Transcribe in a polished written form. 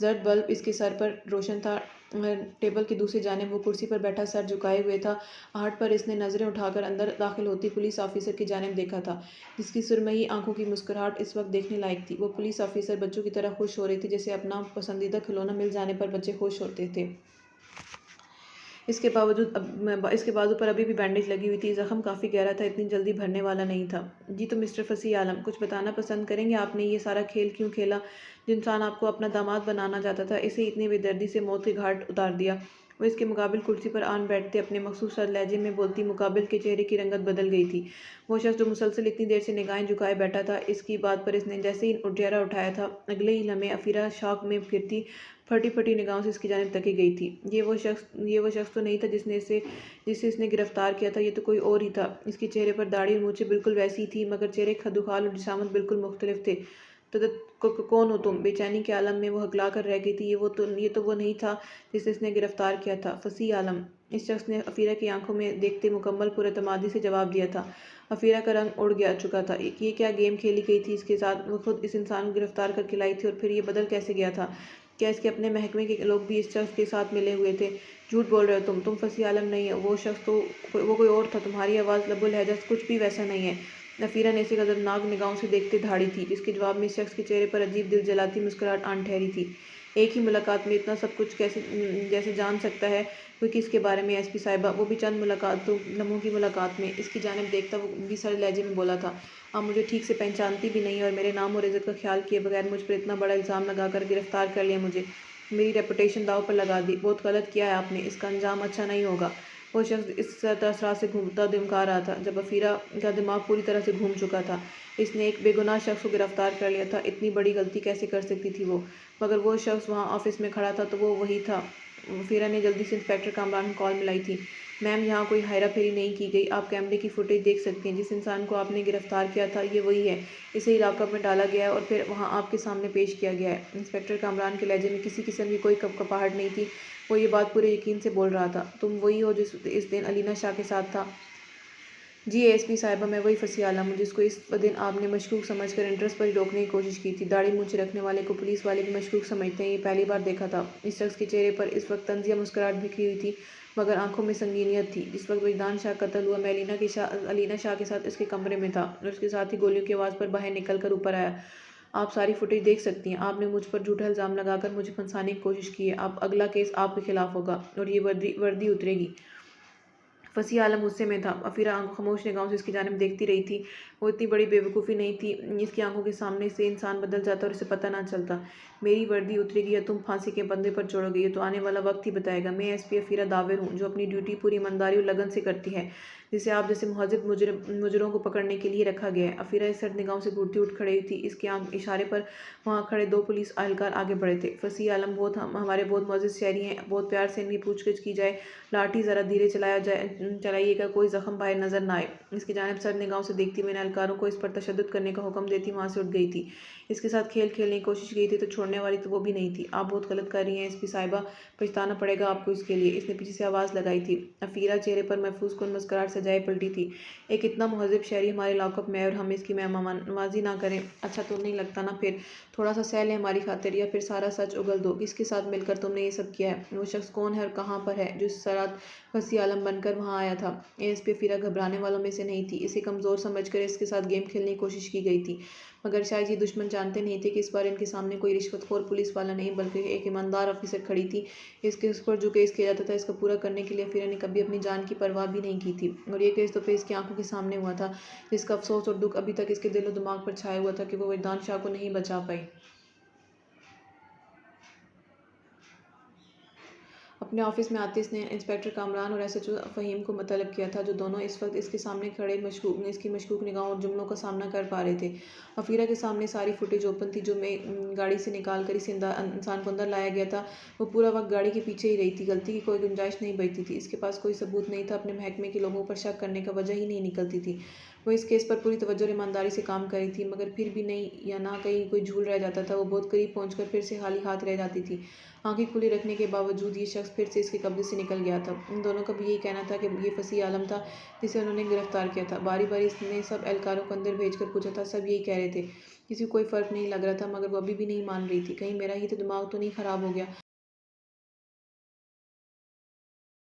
زرد بلب اس کے سر پر روشن تھا۔ ٹیبل کی دوسری جانب وہ کرسی پر بیٹھا سر جھکائے ہوئے تھا۔ آہٹ پر اس نے نظریں اٹھا کر اندر داخل ہوتی پولیس آفیسر کی جانب دیکھا تھا، جس کی سرمئی آنکھوں کی مسکراہٹ اس وقت دیکھنے لائق تھی۔ وہ پولیس آفیسر بچوں کی طرح خوش ہو رہی تھی، جیسے اپنا پسندیدہ کھلونا مل جانے پر بچے خوش ہوتے تھے۔ اس کے بازو پر ابھی بھی بینڈیج لگی ہوئی تھی۔ زخم کافی گہرا تھا، اتنی جلدی بھرنے والا نہیں تھا۔ جی تو مسٹر فصیح عالم، کچھ بتانا پسند کریں گے؟ آپ نے یہ سارا کھیل کیوں کھیلا؟ جو انسان آپ کو اپنا داماد بنانا چاہتا تھا، اسے اتنی بے دردی سے موت کے گھاٹ اتار دیا۔ وہ اس کے مقابل کرسی پر آن بیٹھتے اپنے مخصوص لہجے میں بولتی، مقابل کے چہرے کی رنگت بدل گئی تھی۔ وہ شخص جو مسلسل اتنی دیر سے نگاہیں جھکائے بیٹھا تھا، اس کی بات پر اس نے جیسے ہی چہرہ اٹھایا تھا، اگلے ہی لمحے افیرہ شاک میں گرتی پھٹی پھٹی نگاہوں سے اس کی جانب تکی گئی تھی۔ یہ وہ شخص تو نہیں تھا جسے اس نے گرفتار کیا تھا، یہ تو کوئی اور ہی تھا۔ اس کے چہرے پر داڑھی اور مونچھیں بالکل ویسی ہی تھیں، مگر چہرے خدوخال اور جسامت بالکل مختلف تھے۔ کون ہو تم؟ بے چینی کے عالم میں وہ ہکلا کر رہ گئی تھی۔ یہ تو وہ نہیں تھا جسے اس نے گرفتار کیا تھا۔ فصیح عالم، اس شخص نے افیرہ کی آنکھوں میں دیکھتے مکمل پر اعتمادی سے جواب دیا تھا۔ افیرہ کا رنگ اڑ چکا تھا۔ یہ کیا گیم کھیلی گئی تھی اس کے ساتھ؟ وہ خود اس انسان کو گرفتار کر کے لائی تھی، اور پھر یہ بدل کیسے گیا تھا؟ کیا اس کے اپنے محکمے کے لوگ بھی اس شخص کے ساتھ ملے ہوئے تھے؟ جھوٹ بول رہے ہو تم فصیح عالم نہیں ہے وہ شخص، تو وہ کوئی اور تھا۔ تمہاری آواز، لب و لہجہ کچھ بھی ویسا نہیں ہے۔ افیرہ نے اسے غضبناک نگاہوں سے دیکھتے دھاڑی تھی، جس کے جواب میں اس شخص کے چہرے پر عجیب دل جلاتی مسکراہٹ آن ٹھہری تھی۔ ایک ہی ملاقات میں اتنا سب کچھ جیسے جان سکتا ہے کوئی کس کے بارے میں؟ ایس پی صاحبہ، وہ بھی چند لمحوں کی ملاقات میں۔ اس کی جانب دیکھتا وہ بھی سرد لہجے میں بولا تھا، آپ مجھے ٹھیک سے پہچانتی بھی نہیں، اور میرے نام اور عزت کا خیال کیے بغیر مجھ پر اتنا بڑا الزام لگا کر گرفتار کر لیا مجھے، میری ریپوٹیشن داؤ پر لگا دی۔ بہت غلط کیا ہے آپ نے، اس کا انجام اچھا نہیں ہوگا۔ وہ شخص اس طرح سے گھومتا دمکا رہا تھا جب افیرہ کا دماغ پوری طرح سے گھوم چکا تھا۔ اس نے ایک بے گناہ شخص کو گرفتار کر لیا تھا، اتنی بڑی غلطی کیسے کر سکتی تھی وہ؟ مگر وہ شخص وہاں آفس میں کھڑا تھا تو وہ وہی تھا۔ افیرہ نے جلدی سے انسپکٹر کامران کو کال ملائی تھی۔ میم، یہاں کوئی ہیرا پھیری نہیں کی گئی، آپ کیمرے کی فوٹیج دیکھ سکتی ہیں۔ جس انسان کو آپ نے گرفتار کیا تھا یہ وہی ہے، اسے لاک اپ میں ڈالا گیا ہے اور پھر وہاں آپ کے سامنے پیش کیا گیا ہے۔ انسپکٹر کامران کے لہجے میں کسی قسم کی کوئی کپاہٹ نہیں تھی، وہ یہ بات پورے یقین سے بول رہا تھا۔ تم وہی ہو جو اس دن علینا شاہ کے ساتھ تھا؟ جی ایس پی صاحبہ، میں وہی فصیح عالم ہوں جس کو اس دن آپ نے مشکوک سمجھ کر انٹرس پر ہی روکنے کی کوشش کی تھی۔ داڑھی مونچھ رکھنے والے کو پولیس والے بھی مشکوک سمجھتے ہیں، یہ پہلی بار دیکھا تھا۔ اس شخص کے چہرے پر اس وقت طنزیہ مسکراہٹ بکھری ہوئی تھی، مگر آنکھوں میں سنگینیت تھی۔ جس وقت وجدان شاہ قتل ہوا، میں علینا شاہ کے ساتھ اس کے کمرے میں تھا، اور اس کے ساتھ ہی گولیوں کی آواز پر باہر نکل کر اوپر آیا۔ آپ ساری فوٹیج دیکھ سکتی ہیں۔ آپ نے مجھ پر جھوٹا الزام لگا کر مجھے پھنسانے کی کوشش کی ہے۔ اب اگلا کیس آپ کے خلاف ہوگا اور یہ وردی اترے گی۔ فصیح عالم غصے میں تھا۔ افیرہ خاموش نگاہوں سے اس کی جانب دیکھتی رہی تھی۔ وہ اتنی بڑی بے وقوفی نہیں تھی، اس کی آنکھوں کے سامنے سے انسان بدل جاتا اور اسے پتہ نہ چلتا۔ میری وردی اترے گی یا تم پھانسی کے پندے پر چڑھو گے، یہ تو آنے والا وقت ہی بتائے گا۔ میں ایس پی افیرہ داور ہوں، جو اپنی ڈیوٹی پوری ایمانداری اور لگن سے کرتی ہے، جسے آپ جیسے مہذب مجرموں کو پکڑنے کے لیے رکھا گیا ہے۔ افیرہ اس سرد نگاہوں سے گھورتی اٹھ کھڑی تھی، اس کے اشارے پر وہاں کھڑے دو پولیس اہلکار آگے بڑھے تھے۔ فصیح عالم، ہمارے بہت معزز شہری ہیں، بہت پیار سے ان کی پوچھ گچھ کی جائے، لاٹھی ذرا دھیرے چلائیے گا، کوئی زخم باہر نظر نہ آئے۔ اس کی جانب سرد نگاہوں سے دیکھتی ہوئے اہلکاروں کو اس پر تشدد کرنے کا حکم دیتی وہاں سے اٹھ گئی تھی۔ اس کے ساتھ کھیل کھیلنے کی کوشش کی تھی تو چھوڑنے والی تو وہ بھی نہیں تھی۔ آپ بہت غلط کر رہی ہیں ایس پی صاحبہ، پچھتانا پڑے گا آپ کو اس کے لیے، اس نے پیچھے سے آواز لگائی تھی۔ افیرہ چہرے پر محفوظ کن مسکراہٹ سجائے پلٹی تھی۔ ایک اتنا مہذب شہری ہمارے لاک اپ میں ہے اور ہم اس کی مہمان نوازی نہ کریں، اچھا تو نہیں لگتا نا؟ پھر تھوڑا سا سہ لیں ہماری خاطر، یا پھر سارا سچ اگل دو۔ کس کے ساتھ مل کر تم نے یہ سب کیا ہے؟ وہ شخص کون ہے اور کہاں پر ہے جو اس رات فصیح عالم بن کر وہاں آیا تھا؟ ایس پی افیرہ گھبرانے والوں میں سے نہیں تھی، اسے کمزور سمجھ کر اس کے ساتھ گیم کھیلنے کی کوشش کی گئی تھی، مگر شاید یہ دشمن جانتے نہیں تھے کہ اس بار ان کے سامنے کوئی رشوت خور پولیس والا نہیں بلکہ ایک ایماندار آفیسر کھڑی تھی۔ اس پر جو کیس کیا جاتا تھا، اس کو پورا کرنے کے لیے افیرہ نے کبھی اپنی جان کی پرواہ بھی نہیں کی تھی، اور یہ کیس تو پھر اس کی آنکھوں کے سامنے ہوا تھا، جس کا افسوس اور دکھ ابھی تک اس کے دل و دماغ پر چھایا ہوا تھا کہ وہ وجدان شاہ کو نہیں بچا پائی۔ اپنے آفس میں آتے اس نے انسپکٹر کامران اور ایس ایچ او فہیم کو طلب کیا تھا، جو دونوں اس وقت اس کے سامنے کھڑے اس کی مشکوک نگاہوں اور جملوں کا سامنا کر پا رہے تھے۔ افیرہ کے سامنے ساری فوٹیج اوپن تھی جو میں گاڑی سے نکال کر اس انسان کو اندر لایا گیا تھا۔ وہ پورا وقت گاڑی کے پیچھے ہی رہی تھی، غلطی کی کوئی گنجائش نہیں بچتی تھی، اس کے پاس کوئی ثبوت نہیں تھا، اپنے محکمے کے لوگوں پر شک کرنے کا وجہ ہی نہیں نکلتی تھی۔ وہ اس کیس پر پوری توجہ اور ایمانداری سے کام کر رہی تھی، مگر پھر بھی نہیں یا نہ کہیں کوئی جھول رہ جاتا تھا۔ وہ بہت قریب پہنچ کر پھر سے خالی ہاتھ رہ جاتی تھی۔ آنکھیں کھلی رکھنے کے باوجود یہ شخص پھر سے اس کے قبضے سے نکل گیا تھا۔ ان دونوں کا بھی یہی کہنا تھا کہ یہ فصیح عالم تھا جسے انہوں نے گرفتار کیا تھا۔ باری باری اس نے سب اہلکاروں کو اندر بھیج کر پوچھا تھا، سب یہی کہہ رہے تھے۔ کسی کو کوئی فرق نہیں لگ رہا تھا، مگر وہ ابھی بھی نہیں مان رہی تھی۔ کہیں میرا ہی دماغ تو نہیں خراب ہو گیا؟